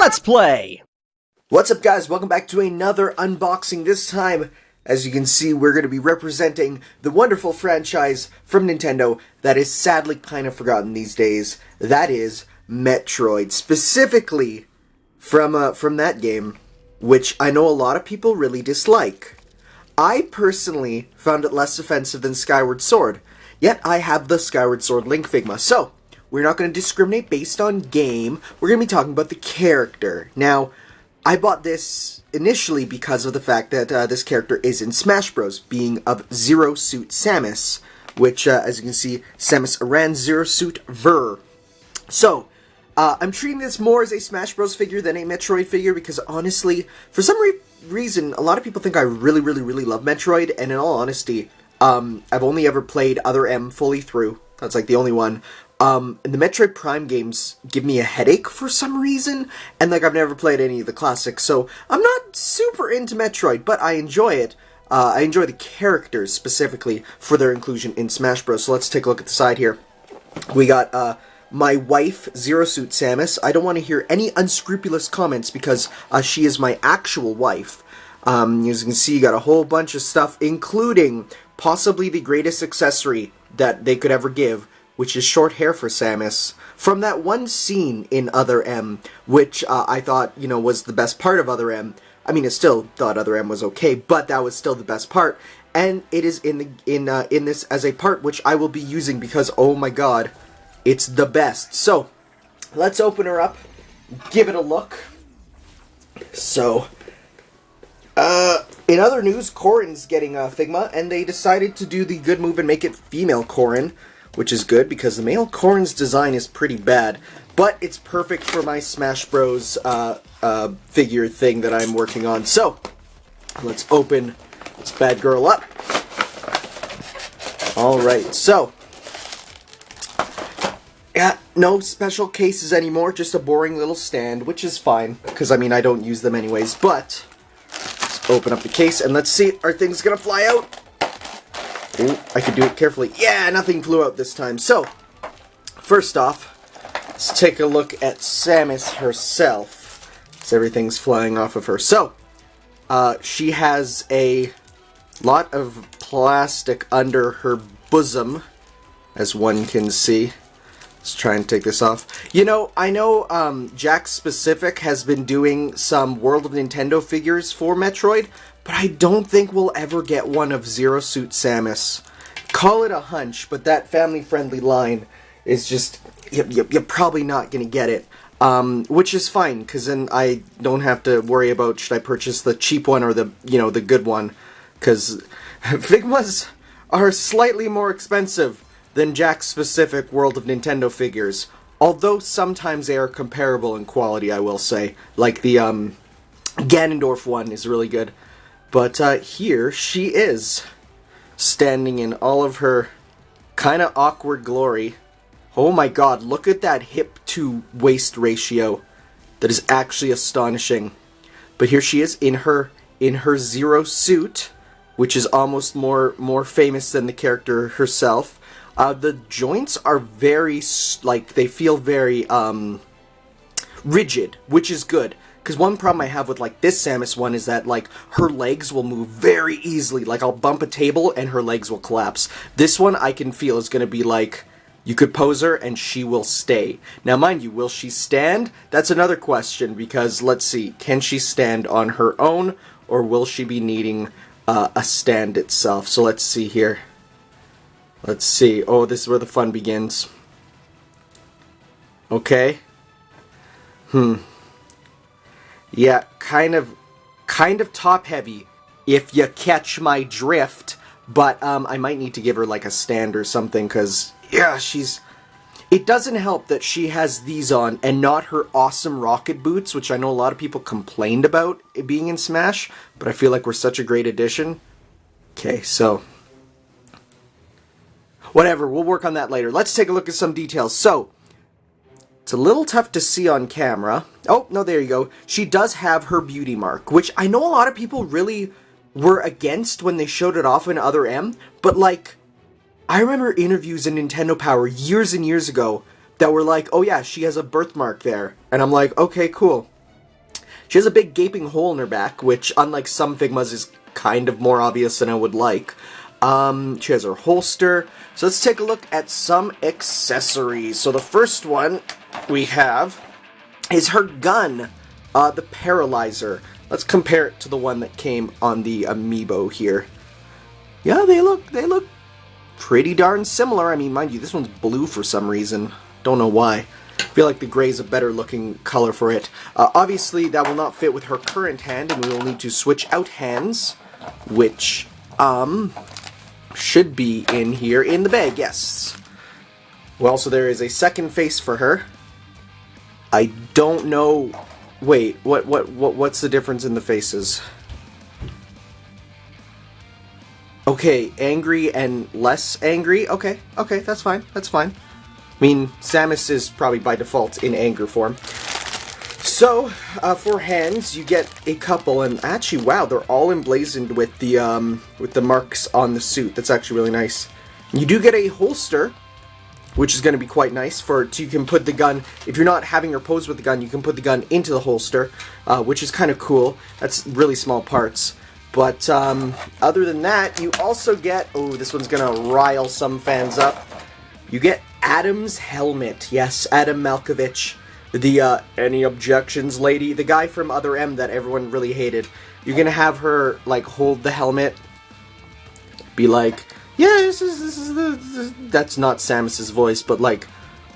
Let's play! What's up, guys? Welcome back to another unboxing. This time, as you can see, we're going to be representing the wonderful franchise from Nintendo that is sadly kind of forgotten these days. That is Metroid. Specifically from that game, which I know a lot of people really dislike. I personally found it less offensive than Skyward Sword, yet I have the Skyward Sword Link Figma. So, we're not going to discriminate based on game, we're going to be talking about the character. Now, I bought this initially because of the fact that this character is in Smash Bros, being of Zero Suit Samus, which, as you can see, Samus Aran Zero Suit Ver. So, I'm treating this more as a Smash Bros figure than a Metroid figure because, honestly, for some reason, a lot of people think I really love Metroid, and in all honesty, I've only ever played Other M fully through. That's like the only one. And the Metroid Prime games give me a headache for some reason, and like I've never played any of the classics, so I'm not super into Metroid, but I enjoy it. I enjoy the characters specifically for their inclusion in Smash Bros. So let's take a look at the side here. We got my wife, Zero Suit Samus. I don't want to hear any unscrupulous comments because she is my actual wife. As you can see, you got a whole bunch of stuff, including possibly the greatest accessory that they could ever give, which is short hair for Samus, from that one scene in Other M, which I thought, was the best part of Other M. I mean, I still thought Other M was okay, but that was still the best part, and it is in this as a part which I will be using because, oh my god, it's the best. So, let's open her up, give it a look. So, in other news, Corrin's getting Figma, and they decided to do the good move and make it female Corrin, which is good because the male Corrin's design is pretty bad, but it's perfect for my Smash Bros. Figure thing that I'm working on. So, let's open this bad girl up. Alright, so, yeah, no special cases anymore, just a boring little stand, which is fine, because, I mean, I don't use them anyways, but let's open up the case, and let's see, are things gonna fly out? Ooh, I could do it carefully. Yeah, nothing flew out this time. So, first off, let's take a look at Samus herself, as everything's flying off of her. So, she has a lot of plastic under her bosom, as one can see. Let's try and take this off. I know Jack Specific has been doing some World of Nintendo figures for Metroid, but I don't think we'll ever get one of Zero Suit Samus. Call it a hunch, but that family-friendly line is just, you're probably not going to get it. Which is fine, because then I don't have to worry about should I purchase the cheap one or the, the good one. Because Figmas are slightly more expensive than Jack-specific World of Nintendo figures. Although sometimes they are comparable in quality, I will say. Like the Ganondorf one is really good. But here she is, standing in all of her kind of awkward glory. Oh my god, look at that hip-to-waist ratio. That is actually astonishing. But here she is in her Zero Suit, which is almost more famous than the character herself. The joints are very, they feel very rigid, which is good. Because one problem I have with, this Samus one is that, her legs will move very easily. Like, I'll bump a table and her legs will collapse. This one I can feel is going to be you could pose her and she will stay. Now, mind you, will she stand? That's another question, because, let's see, can she stand on her own, or will she be needing a stand itself? So let's see here. Let's see. Oh, this is where the fun begins. Okay. Yeah, kind of top-heavy, if you catch my drift, but I might need to give her, a stand or something, because, yeah, it doesn't help that she has these on, and not her awesome rocket boots, which I know a lot of people complained about it being in Smash, but I feel like we're such a great addition. Okay, so, whatever, we'll work on that later. Let's take a look at some details. So, it's a little tough to see on camera. Oh, no, there you go. She does have her beauty mark, which I know a lot of people really were against when they showed it off in Other M, but, I remember interviews in Nintendo Power years and years ago that were like, oh yeah, she has a birthmark there. And I'm like, okay, cool. She has a big gaping hole in her back, which, unlike some Figmas, is kind of more obvious than I would like. She has her holster. So let's take a look at some accessories. So the first one we have is her gun, the Paralyzer. Let's compare it to the one that came on the amiibo here. Yeah, they look pretty darn similar. I mean, mind you, this one's blue for some reason. Don't know why. I feel like the gray is a better looking color for it. Obviously, that will not fit with her current hand, and we will need to switch out hands, which should be in here in the bag, yes. Well, so there is a second face for her. I don't know. Wait, what's the difference in the faces? Okay, angry and less angry. Okay, that's fine. That's fine. I mean, Samus is probably by default in anger form. So, for hands, you get a couple, and actually, wow, they're all emblazoned with the marks on the suit. That's actually really nice. You do get a holster, which is going to be quite nice so you can put the gun, if you're not having her pose with the gun, you can put the gun into the holster, which is kind of cool. That's really small parts. But other than that, you also get, oh, this one's going to rile some fans up. You get Adam's helmet. Yes, Adam Malkovich, the any objections lady, the guy from Other M that everyone really hated. You're going to have her, like, hold the helmet, be like, yeah, this is that's not Samus's voice, but like,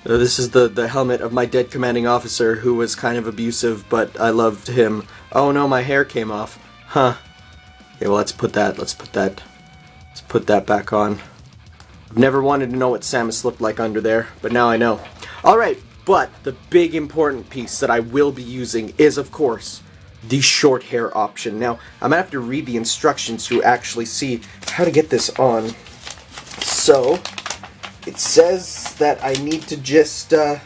this is the helmet of my dead commanding officer who was kind of abusive, but I loved him. Oh no, my hair came off. Huh. Okay, well, let's put that back on. I've never wanted to know what Samus looked like under there, but now I know. Alright, but the big important piece that I will be using is, of course, the short hair option. Now, I'm gonna have to read the instructions to actually see how to get this on. So, it says that I need to just, oh,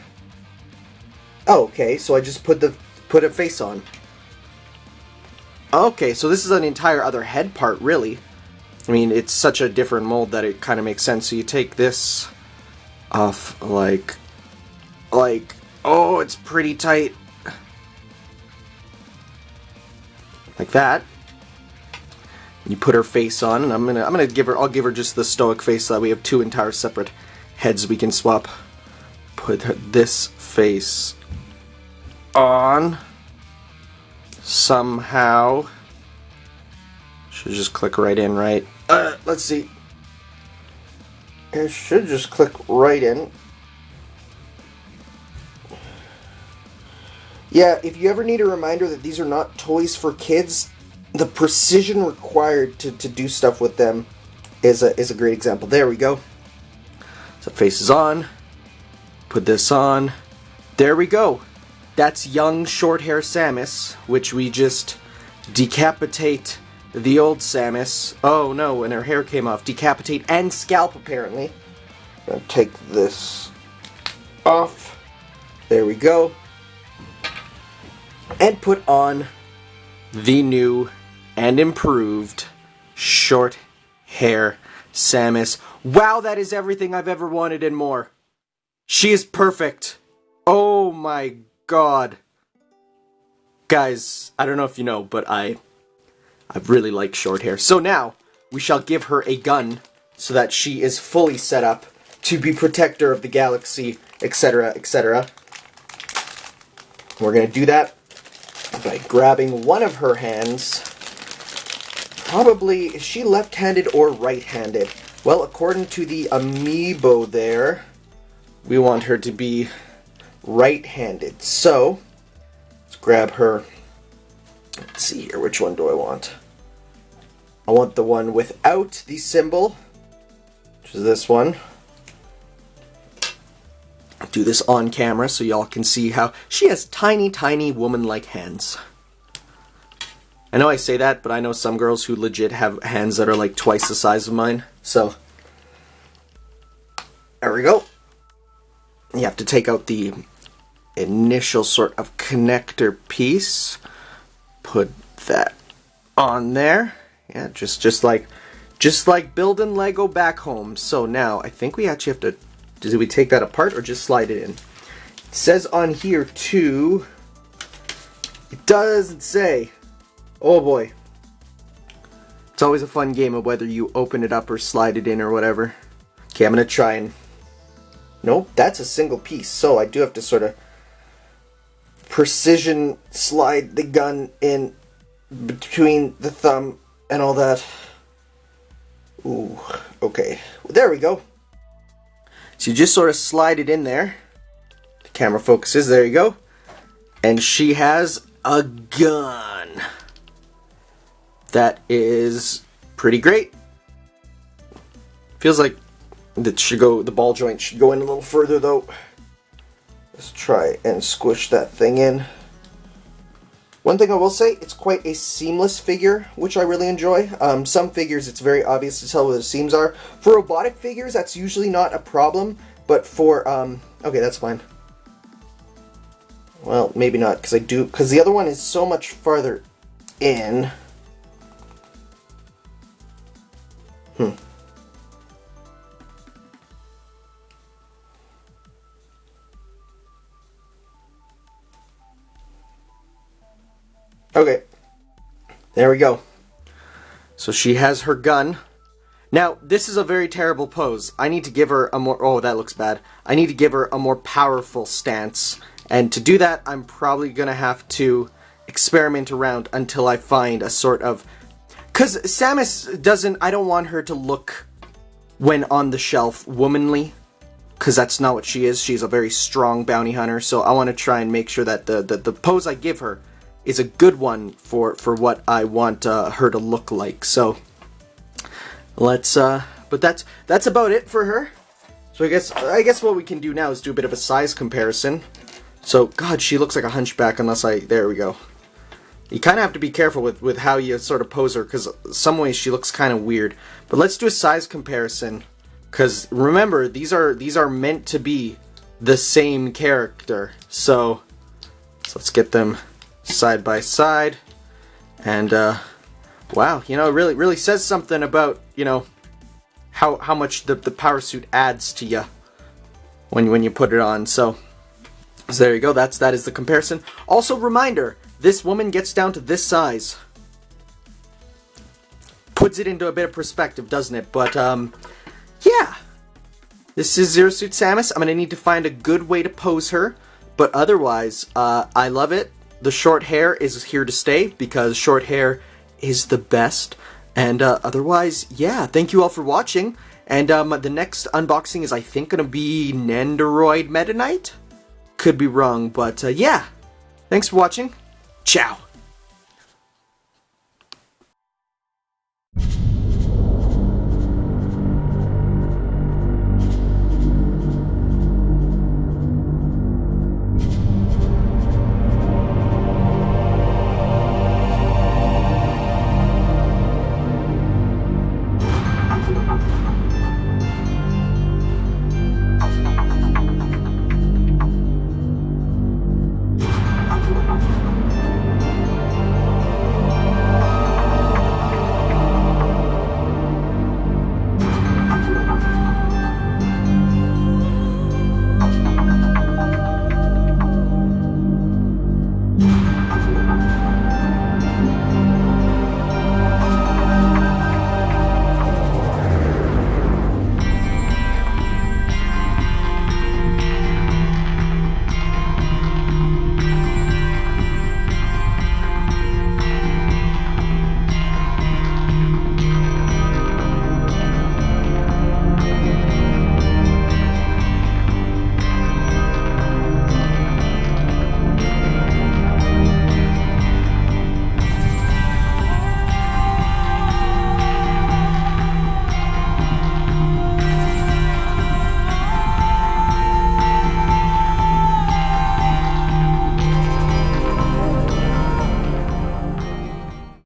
okay, so I just put a face on. Okay, so this is an entire other head part, really. I mean, it's such a different mold that it kind of makes sense. So you take this off, like, oh, it's pretty tight. Like that. You put her face on, and I'll give her just the stoic face so that we have two entire separate heads we can swap. Put this face on somehow. Should just click right in, right? Let's see. It should just click right in. Yeah, if you ever need a reminder that these are not toys for kids, the precision required to do stuff with them is a great example. There we go. So face is on. Put this on. There we go. That's young short hair Samus, which we just decapitate the old Samus. Oh no, and her hair came off. Decapitate and scalp, apparently. I'm gonna take this off. There we go. And put on the new and improved short hair Samus. Wow, that is everything I've ever wanted and more. She is perfect. Oh my god. Guys, I don't know if you know, but I really like short hair. So now, we shall give her a gun so that she is fully set up to be protector of the galaxy, etc., etc. We're going to do that by grabbing one of her hands. Probably, is she left-handed or right-handed? Well, according to the amiibo there, we want her to be right-handed. So, let's grab her. Let's see here, which one do I want? I want the one without the symbol, which is this one. I'll do this on camera so y'all can see how she has tiny, tiny woman-like hands. I know I say that, but I know some girls who legit have hands that are like twice the size of mine. So, there we go. You have to take out the initial sort of connector piece. Put that on there. Yeah, just like building Lego back home. So now I think we actually have to. Do we take that apart or just slide it in? It says on here to It doesn't say. Oh boy. It's always a fun game of whether you open it up or slide it in or whatever. Okay, I'm gonna try and... Nope, that's a single piece, so I do have to sort of precision slide the gun in between the thumb and all that. Ooh, okay. Well, there we go. So you just sort of slide it in there. The camera focuses, there you go. And she has a gun. That is pretty great. Feels like the ball joint should go in a little further though. Let's try and squish that thing in. One thing I will say, it's quite a seamless figure, which I really enjoy. Some figures, it's very obvious to tell where the seams are. For robotic figures, that's usually not a problem, but for, okay, that's fine. Well, maybe not, because the other one is so much farther in. Okay, there we go. So she has her gun. Now, this is a very terrible pose. I need to give her a more... Oh, that looks bad. I need to give her a more powerful stance. And to do that, I'm probably going to have to experiment around until I find a sort of... Because Samus doesn't... I don't want her to look, when on the shelf, womanly. Because that's not what she is. She's a very strong bounty hunter. So I want to try and make sure that the pose I give her is a good one for what I want her to look like. So let's but that's about it for her. So I guess what we can do now is do a bit of a size comparison. So God, she looks like a hunchback unless there we go. You kind of have to be careful with how you sort of pose her, because some ways she looks kind of weird. But let's do a size comparison, because remember, these are meant to be the same character. So let's get them side by side, and wow, you know, it really says something about, you know, how much the power suit adds to you when you put it on. So there you go. That is the comparison. Also, reminder: this woman gets down to this size. Puts it into a bit of perspective, doesn't it? But yeah, this is Zero Suit Samus. I'm gonna need to find a good way to pose her, but otherwise, I love it. The short hair is here to stay, because short hair is the best. And otherwise, yeah, thank you all for watching. And the next unboxing is, I think, going to be Nendoroid Meta Knight? Could be wrong, but yeah. Thanks for watching. Ciao.